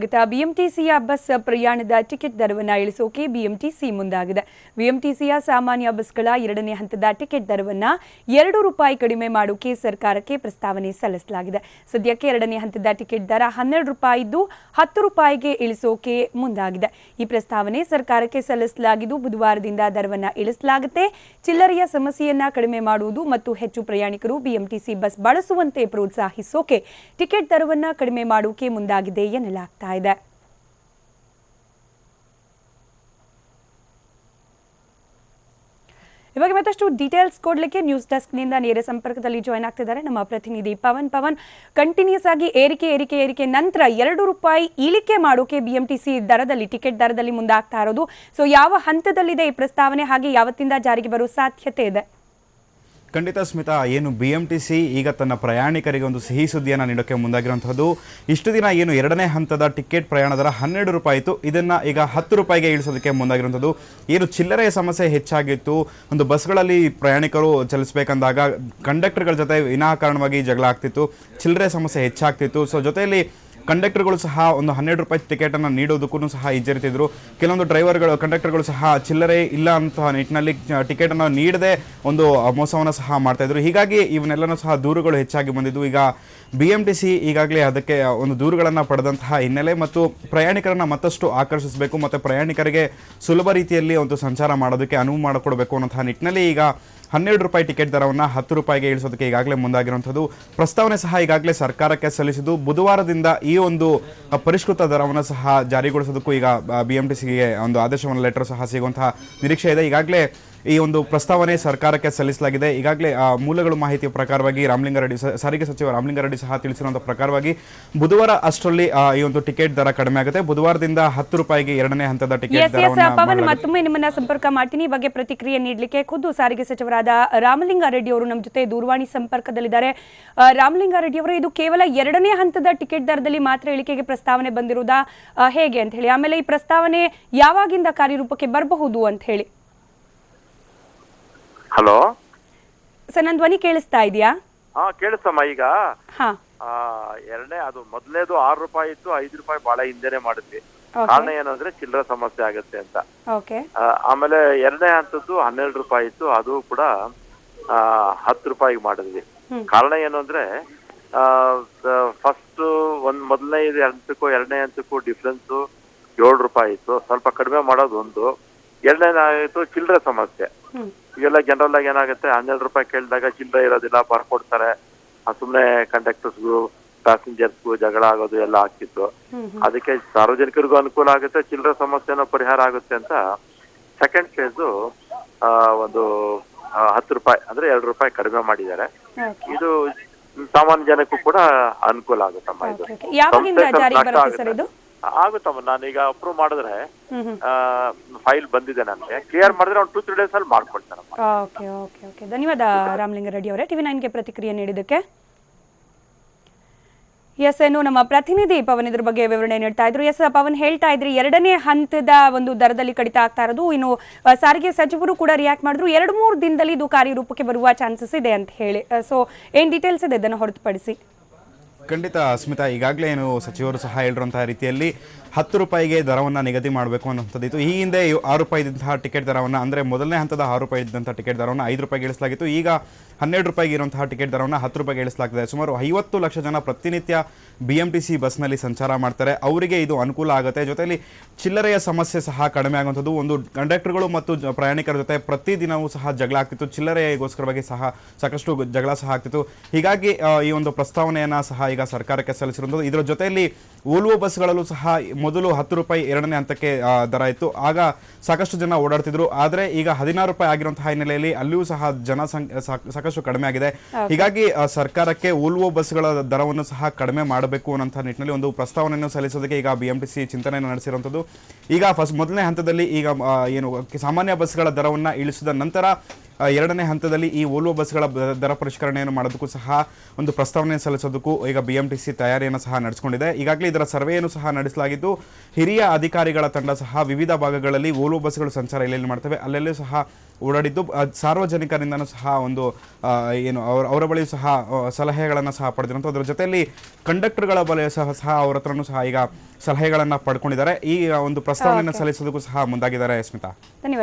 ಬಿಎಂಟಿಸಿಯ bus ಪ್ರಯಾಣದ ticket ದರವನ್ನು ಇಳಿಸೋಕೆ BMTC ಮುಂದಾಗಿದೆ. ಬಿಎಂಟಿಸಿಯ ಸಾಮಾನ್ಯ ಬಸ್ಗಳ ಎರಡನೇ ಹಂತದ ಟಿಕೆಟ್ ದರವನ್ನು ₹2 ಕಡಿಮೆ ಮಾಡೋಕೆ ಸರ್ಕಾರಕ್ಕೆ ಪ್ರಸ್ತಾವನೆ ಸಲ್ಲಿಸಲಾಗಿದೆ. ಸದ್ಯಕ್ಕೆ ಎರಡನೇ ಹಂತದ ಟಿಕೆಟ್ ದರ ₹12 ಇದ್ದು ₹10ಗೆ ಇಳಿಸೋಕೆ ಮುಂದಾಗಿದೆ. ಈ ಪ್ರಸ್ತಾವನೆ ಸರ್ಕಾರಕ್ಕೆ ಸಲ್ಲಿಸಲಾಗಿದ್ದು ಬುಧವಾರದಿಂದ ದರವನ್ನು ಇಳಿಸಲಾಗುತ್ತೆ. ಚಿಲ್ಲರೆಯ ಸಮಸ್ಯೆಯನ್ನ ಕಡಿಮೆ ಮಾಡುವುದು ಮತ್ತು ಹೆಚ್ಚು ಪ್ರಯಾಣಿಕರು ಬಿಎಂಟಿಸಿ ಬಸ್ ಬಳಸುವಂತೆ ಪ್ರೋತ್ಸಾಹಿಸೋಕೆ ಟಿಕೆಟ್ ದರವನ್ನು ಕಡಿಮೆ ಮಾಡೋಕೆ ಮುಂದಾಗಿದೆ ಎನ್ನಲಾಗಿದೆ. ಇವಾಗ ಮತ್ತಷ್ಟು ಡೀಟೇಲ್ಸ್ ಕೊಡ್ಲಿಕ್ಕೆ ನ್ಯೂಸ್ ಡೆಸ್ಕ್ ನಿಂದ ನೇರ ಸಂಪರ್ಕದಲ್ಲಿ ಜಾಯಿನ್ ಆಗ್ತಿದ್ದಾರೆ ನಮ್ಮ ಪ್ರತಿನಿಧಿ ಪವನ್. ಕಂಟಿನ್ಯೂಸ್ ಆಗಿ ಏರಿಕೆ ನಂತರ ₹2 ಇಳಿಕೆ ಮಾಡೋಕೆ ಬಿಎಂಟಿಸಿ ದರದಲ್ಲಿ ಟಿಕೆಟ್ ದರದಲ್ಲಿ ಮುಂದಾಗ್ತಾ ಇರೋದು. ಸೊ ಯಾವ ಹಂತದಲ್ಲಿದೆ ಈ ಪ್ರಸ್ತಾವನೆ, ಹಾಗೆ ಯಾವತ್ತಿಂದ ಜಾರಿಗೆ ಬರೋ ಸಾಧ್ಯತೆ ಇದೆ? ಖಂಡಿತ ಸ್ಮಿತಾ, ಏನು ಬಿಎಂಟಿಸಿ ಈಗ ತನ್ನ ಪ್ರಯಾಣಿಕರಿಗೆ ಒಂದು ಸಿಹಿ ಸುದ್ದಿಯನ್ನು ನೀಡೋಕ್ಕೆ ಮುಂದಾಗಿರುವಂತಹದ್ದು. ಇಷ್ಟು ದಿನ ಏನು ಎರಡನೇ ಹಂತದ ಟಿಕೆಟ್ ಪ್ರಯಾಣ ದರ ₹12 ಇತ್ತು, ಇದನ್ನು ಈಗ ₹10ಗೆ ಇಳಿಸೋದಕ್ಕೆ ಮುಂದಾಗಿರುವಂಥದ್ದು. ಏನು ಚಿಲ್ಲರೆಯ ಸಮಸ್ಯೆ ಹೆಚ್ಚಾಗಿತ್ತು, ಒಂದು ಬಸ್ಗಳಲ್ಲಿ ಪ್ರಯಾಣಿಕರು ಚಲಿಸಬೇಕಂದಾಗ ಕಂಡಕ್ಟರ್ಗಳ ಜೊತೆ ವಿನಾಕಾರಣವಾಗಿ ಜಗಳ ಆಗ್ತಿತ್ತು, ಚಿಲ್ಲರೆ ಸಮಸ್ಯೆ ಹೆಚ್ಚಾಗ್ತಿತ್ತು. ಸೊ ಜೊತೆಯಲ್ಲಿ ಕಂಡಕ್ಟರ್ಗಳು ಸಹ ಒಂದು ₹12 ಟಿಕೆಟನ್ನು ನೀಡೋದಕ್ಕೂ ಸಹ ಹಿಂಜರಿತಿದ್ರು. ಕೆಲವೊಂದು ಕಂಡಕ್ಟರ್ಗಳು ಸಹ ಚಿಲ್ಲರೆ ಇಲ್ಲ ಅಂತ ನಿಟ್ಟಿನಲ್ಲಿ ಟಿಕೆಟನ್ನು ನೀಡದೆ ಒಂದು ಮೋಸವನ್ನು ಸಹ ಮಾಡ್ತಾಯಿದ್ರು. ಹೀಗಾಗಿ ಇವನ್ನೆಲ್ಲನೂ ಸಹ ದೂರುಗಳು ಹೆಚ್ಚಾಗಿ ಬಂದಿದ್ದು. ಈಗ ಬಿಎಂಟಿಸಿ ಈಗಾಗಲೇ ಅದಕ್ಕೆ ಒಂದು ದೂರುಗಳನ್ನು ಪಡೆದಂತಹ ಹಿನ್ನೆಲೆ ಮತ್ತು ಪ್ರಯಾಣಿಕರನ್ನು ಮತ್ತಷ್ಟು ಆಕರ್ಷಿಸಬೇಕು ಮತ್ತು ಪ್ರಯಾಣಿಕರಿಗೆ ಸುಲಭ ರೀತಿಯಲ್ಲಿ ಒಂದು ಸಂಚಾರ ಮಾಡೋದಕ್ಕೆ ಅನುವು ಮಾಡಿಕೊಡಬೇಕು ಅನ್ನೋಂತಹ ನಿಟ್ಟಿನಲ್ಲಿ ಈಗ ₹12 ಟಿಕೆಟ್ ದರವನ್ನು ₹10ಗೆ ಇಳಿಸೋದಕ್ಕೆ ಈಗಾಗಲೇ ಮುಂದಾಗಿರುವಂಥದ್ದು. ಪ್ರಸ್ತಾವನೆ ಸಹ ಈಗಾಗಲೇ ಸರ್ಕಾರಕ್ಕೆ ಸಲ್ಲಿಸಿದ್ದು ಬುಧವಾರದಿಂದ ಈ ಒಂದು ಪರಿಷ್ಕೃತ ದರವನ್ನು ಸಹ ಜಾರಿಗೊಳಿಸೋದಕ್ಕೂ ಈಗ ಬಿಎಂಟಿಸಿಗೆ ಒಂದು ಆದೇಶವನ್ನು ಲೆಟರ್ ಸಹ ಸಿಗುವಂತಹ ನಿರೀಕ್ಷೆ ಇದೆ. ಈಗಾಗಲೇ ಈ ಒಂದು ಪ್ರಸ್ತಾವನೆ ಸರ್ಕಾರಕ್ಕೆ ಸಲ್ಲಿಸಲಾಗಿದೆ. ಈಗಾಗಲೇ ಮೂಲಗಳು ಮಾಹಿತಿಯ ಪ್ರಕಾರವಾಗಿ ಸಾರಿಗೆ ಸಚಿವ ರಾಮಲಿಂಗಾರೆಡ್ಡಿ ಸಹ ತಿಳಿಸಿರುವಂತಹ ಪ್ರಕಾರವಾಗಿ ಬುಧವಾರ ಅಷ್ಟರಲ್ಲಿ ಈ ಒಂದು ಟಿಕೆಟ್ ದರ ಕಡಿಮೆ ಆಗುತ್ತೆ. ಬುಧವಾರದಿಂದ ₹10ಗೆ ಎರಡನೇ ಹಂತದ ಟಿಕೆಟ್ ದರವನ್ನು ಮತ್ತೊಮ್ಮೆ ನಿಮ್ಮನ್ನ ಸಂಪರ್ಕ ಮಾಡ್ತೀನಿ. ಈ ಬಗ್ಗೆ ಪ್ರತಿಕ್ರಿಯೆ ನೀಡಲಿಕ್ಕೆ ಖುದ್ದು ಸಾರಿಗೆ ಸಚಿವರಾದ ರಾಮಲಿಂಗಾರೆಡ್ಡಿ ಅವರು ನಮ್ಮ ಜೊತೆ ದೂರವಾಣಿ ಸಂಪರ್ಕದಲ್ಲಿದ್ದಾರೆ. ರಾಮಲಿಂಗಾರೆಡ್ಡಿ ಅವರು, ಇದು ಕೇವಲ ಎರಡನೇ ಹಂತದ ಟಿಕೆಟ್ ದರದಲ್ಲಿ ಮಾತ್ರ ಇಳಿಕೆಗೆ ಪ್ರಸ್ತಾವನೆ ಬಂದಿರುವುದಾ, ಹೇಗೆ ಅಂತ ಹೇಳಿ, ಆಮೇಲೆ ಈ ಪ್ರಸ್ತಾವನೆ ಯಾವಾಗಿಂದ ಕಾರ್ಯರೂಪಕ್ಕೆ ಬರಬಹುದು ಅಂತ ಹೇಳಿ? ಹಲೋ ಸರ್, ನನ್ನ ಧ್ವನಿ ಕೇಳಿಸ್ತಾ ಇದೆಯಾ? ಕೇಳಿಸ್ತಮ್ಮ. ಈಗ ಎರಡನೇ ಅದು ಮೊದಲೇದು ₹6 ಇತ್ತು, ₹5 ಬಹಳ ಹಿಂದೆನೆ ಮಾಡಿದ್ವಿ. ಕಾರಣ ಏನಂದ್ರೆ ಚಿಲ್ಲರೆ ಸಮಸ್ಯೆ ಆಗುತ್ತೆ ಅಂತ. ಆಮೇಲೆ ಎರಡನೇ ಹಂತದ್ದು ₹12 ಇತ್ತು, ಅದು ಕೂಡ ₹10 ಮಾಡಿದ್ವಿ. ಕಾರಣ ಏನು ಅಂದ್ರೆ ಫಸ್ಟ್ ಮೊದಲನೇ ಹಂತಕ್ಕೂ ಎರಡನೇ ಹಂತಕ್ಕೂ ಡಿಫ್ರೆನ್ಸ್ ₹7 ಇತ್ತು. ಸ್ವಲ್ಪ ಕಡಿಮೆ ಮಾಡೋದು ಒಂದು. ಎರಡನೇದಾಗಿತ್ತು ಚಿಲ್ಲರೆ ಸಮಸ್ಯೆ. ಈಗೆಲ್ಲ ಜನರಲ್ ಆಗಿ ಏನಾಗುತ್ತೆ, ₹12 ಕೇಳಿದಾಗ ಚಿಲ್ಲರೆ ಇರೋದಿಲ್ಲ, ಬರ್ಕೊಡ್ತಾರೆ. ಸುಮ್ಮನೆ ಕಂಡಕ್ಟರ್ಸ್ಗೂ ಪ್ಯಾಸೆಂಜರ್ಸ್ಗೂ ಜಗಳ ಆಗೋದು ಎಲ್ಲ ಆಗ್ತಿತ್ತು. ಅದಕ್ಕೆ ಸಾರ್ವಜನಿಕರಿಗೂ ಅನುಕೂಲ ಆಗುತ್ತೆ, ಚಿಲ್ಲರೆ ಸಮಸ್ಯೆನೂ ಪರಿಹಾರ ಆಗುತ್ತೆ ಅಂತ ಸೆಕೆಂಡ್ ಫೇಸು ಒಂದು ₹10 ಅಂದ್ರೆ ₹2 ಕಡಿಮೆ ಮಾಡಿದ್ದಾರೆ. ಇದು ಸಾಮಾನ್ಯ ಜನಕ್ಕೂ ಕೂಡ ಅನುಕೂಲ ಆಗುತ್ತಮ್ಮ. ಇದು ಆಗುತ್ತಮ್ಮ. ನಾನೀಗ ಅಪ್ರೂವ್ ಮಾಡಿದ್ರೆ ಫೈಲ್ ಬಂದಿದೆ, ನನಗೆ ಕ್ಲಿಯರ್ ಮಾಡಿದ್ರೆ ಒಂದು 2-3 ಡೇಸ್ ಅಲ್ಲಿ ಮಾಡ್ಕೊಡ್ತಾರೆ. ಧನ್ಯವಾದ ರಾಮಲಿಂಗಾರೆಡ್ಡಿ ಅವರೇ TV9ಗೆ ಪ್ರತಿಕ್ರಿಯೆ ನೀಡಿದ್ದಕ್ಕೆ. ಎಸ್, ಏನು ನಮ್ಮ ಪ್ರತಿನಿಧಿ ಪವನ್ ಇದ್ರ ಬಗ್ಗೆ ವಿವರಣೆ ನೀಡ್ತಾ ಇದ್ರು. ಎಸ್ ಪವನ್, ಹೇಳ್ತಾ ಇದ್ರಿ ಎರಡನೇ ಹಂತದ ಒಂದು ದರದಲ್ಲಿ ಕಡಿತ ಆಗ್ತಾ ಇರೋದು. ಇನ್ನು ಸಾರಿಗೆ ಸಚಿವರು ಕೂಡ ರಿಯಾಕ್ಟ್ ಮಾಡಿದ್ರು, 2-3 ದಿನದಲ್ಲಿ ಇದು ಕಾರ್ಯರೂಪಕ್ಕೆ ಬರುವ ಚಾನ್ಸಸ್ ಇದೆ ಅಂತ ಹೇಳಿ. ಸೊ ಏನ್ ಡೀಟೇಲ್ಸ್ ಇದೆ ಇದನ್ನು ಹೊರತುಪಡಿಸಿ? ಖಂಡಿತ ಸ್ಮಿತಾ, ಈಗಾಗಲೇ ಏನು ಸಚಿವರು ಸಹ ಹೇಳಿರುವಂತಹ ರೀತಿಯಲ್ಲಿ ₹10ಗೆ ದರವನ್ನು ನಿಗದಿ ಮಾಡಬೇಕು ಅನ್ನೋಂಥದ್ದಿತ್ತು. ಈ ಹಿಂದೆ ₹6 ಇದ್ದಂತಹ ಟಿಕೆಟ್ ದರವನ್ನು, ಅಂದರೆ ಮೊದಲನೇ ಹಂತದ ₹6 ಇದ್ದಂತಹ ಟಿಕೆಟ್ ದರವನ್ನು ₹5 ಇಳಿಸಲಾಗಿತ್ತು. ಈಗ ₹12 ಇರುವಂತಹ ಟಿಕೆಟ್ ದರವನ್ನು ₹10 ಇಳಿಸಲಾಗಿದೆ. ಸುಮಾರು 50 ಲಕ್ಷ ಜನ ಪ್ರತಿನಿತ್ಯ ಬಿಎಂಟಿಸಿ ಬಸ್ನಲ್ಲಿ ಸಂಚಾರ ಮಾಡ್ತಾರೆ, ಅವರಿಗೆ ಇದು ಅನುಕೂಲ ಆಗುತ್ತೆ. ಜೊತೆಯಲ್ಲಿ ಚಿಲ್ಲರೆಯ ಸಮಸ್ಯೆ ಸಹ ಕಡಿಮೆ ಆಗುವಂಥದ್ದು. ಒಂದು ಕಂಡಕ್ಟರ್ಗಳು ಮತ್ತು ಪ್ರಯಾಣಿಕರ ಜೊತೆ ಪ್ರತಿದಿನವೂ ಸಹ ಜಗಳ ಆಗ್ತಿತ್ತು, ಚಿಲ್ಲರೆಗೋಸ್ಕರವಾಗಿ ಸಹ ಸಾಕಷ್ಟು ಜಗಳ ಸಹ ಆಗ್ತಿತ್ತು. ಹೀಗಾಗಿ ಈ ಒಂದು ಪ್ರಸ್ತಾವನೆಯನ್ನು ಸಹ ಈಗ ಸರ್ಕಾರಕ್ಕೆ ಸಲ್ಲಿಸಿರುವಂಥದ್ದು. ಇದರ ಜೊತೆಯಲ್ಲಿ ವೋಲ್ವೋ ಬಸ್ಗಳಲ್ಲೂ ಸಹ ಮೊದಲು ₹10 ಎರಡನೇ ಹಂತಕ್ಕೆ ದರ ಇತ್ತು, ಆಗ ಸಾಕಷ್ಟು ಜನ ಓಡಾಡ್ತಿದ್ರು. ಆದರೆ ಈಗ ₹16 ಆಗಿರುವಂತಹ ಹಿನ್ನೆಲೆಯಲ್ಲಿ ಅಲ್ಲಿಯೂ ಸಹ ಜನಸಂಖ್ಯೆ ಸಾಕಷ್ಟು ಕಡಿಮೆ ಆಗಿದೆ. ಹೀಗಾಗಿ ಸರ್ಕಾರಕ್ಕೆ ವೋಲ್ವೋ ಬಸ್ಗಳ ದರವನ್ನು ಸಹ ಕಡಿಮೆ ಮಾಡಬೇಕು ಅನ್ನೋ ನಿಟ್ಟಿನಲ್ಲಿ ಒಂದು ಪ್ರಸ್ತಾವನೆಯನ್ನು ಸಲ್ಲಿಸೋದಕ್ಕೆ ಈಗ ಬಿಎಂಟಿಸಿ ಚಿಂತನೆಯನ್ನು ನಡೆಸಿರುವಂಥದ್ದು. ಈಗ ಮೊದಲನೇ ಹಂತದಲ್ಲಿ ಈಗ ಏನು ಸಾಮಾನ್ಯ ಬಸ್ಗಳ ದರವನ್ನು ಇಳಿಸಿದ ನಂತರ ಎರಡನೇ ಹಂತದಲ್ಲಿ ಈ ವೋಲ್ವೋ ಬಸ್ಗಳ ದರ ಪರಿಷ್ಕರಣೆಯನ್ನು ಮಾಡೋದಕ್ಕೂ ಸಹ ಒಂದು ಪ್ರಸ್ತಾವನೆ ಸಲ್ಲಿಸೋದಕ್ಕೂ ಈಗ ಬಿಎಂಟಿಸಿ ತಯಾರಿಯನ್ನು ಸಹ ನಡೆಸಿಕೊಂಡಿದೆ. ಈಗಾಗಲೇ ಇದರ ಸರ್ವೆಯನ್ನು ಸಹ ನಡೆಸಲಾಗಿದ್ದು ಹಿರಿಯ ಅಧಿಕಾರಿಗಳ ತಂಡ ಸಹ ವಿವಿಧ ಭಾಗಗಳಲ್ಲಿ ವೋಲ್ವೋ ಬಸ್ಗಳು ಸಂಚಾರ ಎಲ್ಲೆಲ್ಲಿ ಮಾಡ್ತವೆ ಅಲ್ಲೆಲ್ಲೂ ಸಹ ಓಡಾಡಿದ್ದು ಸಾರ್ವಜನಿಕರಿಂದನೂ ಸಹ ಒಂದು ಏನು ಅವರ ಬಳಿಯೂ ಸಹ ಸಲಹೆಗಳನ್ನು ಸಹ ಪಡೆದಿರುವಂಥ ಅದರ ಜೊತೆಯಲ್ಲಿ ಕಂಡಕ್ಟರ್ಗಳ ಬಳಿ ಸಹ ಅವ್ರ ಹತ್ರನೂ ಸಹ ಈಗ ಸಲಹೆಗಳನ್ನು ಪಡ್ಕೊಂಡಿದ್ದಾರೆ. ಈ ಒಂದು ಪ್ರಸ್ತಾವನೆಯನ್ನು ಸಲ್ಲಿಸೋದಕ್ಕೂ ಸಹ ಮುಂದಾಗಿದ್ದಾರೆ ಸ್ಮಿತಾ. ಧನ್ಯವಾದ.